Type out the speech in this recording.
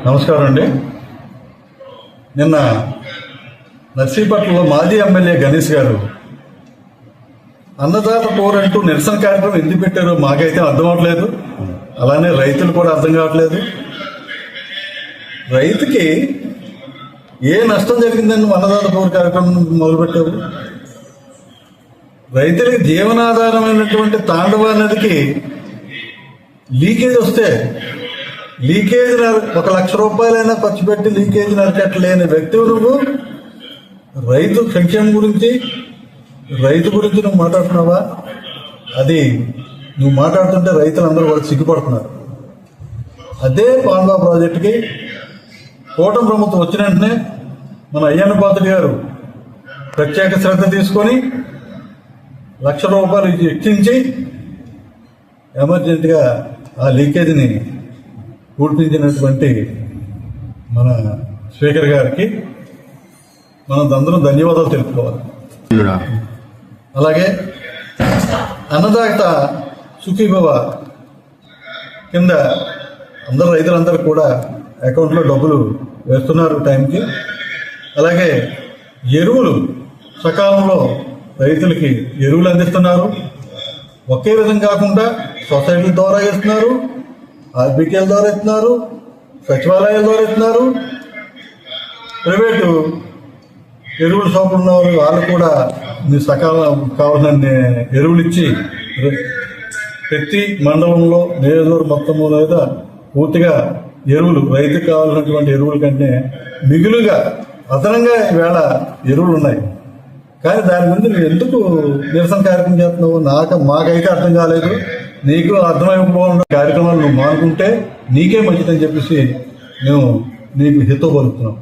నమస్కారం అండి. నిన్న నర్సీపట్నంలో మాజీ ఎమ్మెల్యే గణేష్ గారు అన్నదాత పోరంటూ నిరసన కార్యక్రమం ఎందుకు పెట్టారో మాకైతే అర్థం అవట్లేదు. అలానే రైతులు కూడా అర్థం కావట్లేదు. రైతుకి ఏ నష్టం జరిగిందని అన్నదాత పౌర కార్యక్రమం మొదలుపెట్టారు. రైతులకి జీవనాధారమైనటువంటి తాండవ నదికి లీకేజ్ వస్తే లీకేజ్ 1,00,000 రూపాయలైనా ఖర్చు పెట్టి లీకేజ్ నరకట్లేని వ్యక్తి నువ్వు రైతు సంక్షేమం గురించి రైతు గురించి నువ్వు మాట్లాడుతున్నావా? అది నువ్వు మాట్లాడుతుంటే రైతులందరూ కూడా సిగ్గుపడుతున్నారు. అదే పాండా ప్రాజెక్టుకి కూటమి ప్రభుత్వం వచ్చిన వెంటనే మన అయ్యన్న పాత్రుడు గారు ప్రత్యేక శ్రద్ధ తీసుకొని 1,00,000 రూపాయలు ఎక్కించి ఎమర్జెంట్గా ఆ లీకేజీని పూర్తించినటువంటి మన స్పీకర్ గారికి మనం అందరం ధన్యవాదాలు తెలుపుకోవాలి. అలాగే అన్నదాత సుఖీభవ కింద అందరు రైతులందరూ కూడా అకౌంట్లో డబ్బులు వేస్తున్నారు టైంకి. అలాగే ఎరువులు సకాలంలో రైతులకి ఎరువులు అందిస్తున్నారు. ఒకే విధంగా కాకుండా సొసైటీల ద్వారా ఇస్తున్నారు, ఆర్బికేల ద్వారా ఇస్తున్నారు, సచివాలయాల ద్వారా ఇస్తున్నారు. ప్రైవేటు ఎరువుల షాపులు ఉన్న వాళ్ళు కూడా మీ సకాలం కావాలని ఎరువులు ఇచ్చి ప్రతి మండలంలో నియోజకవర్గం మొత్తంలో లేదా పూర్తిగా ఎరువులు రైతుకు కావాల్సినటువంటి ఎరువుల కంటే మిగులుగా అదనంగా ఈవేళ ఎరువులు ఉన్నాయి. కానీ దాని గురించి నువ్వు ఎందుకు నిరసన కార్యక్రమం చేస్తున్నావు? మాకైతే అర్థం కాలేదు. నీకు అర్థమైపోకుండా కార్యక్రమాలు నువ్వు మానుకుంటే నీకే మంచిదని చెప్పేసి మేము నీకు హితవు పలుకుతున్నాం.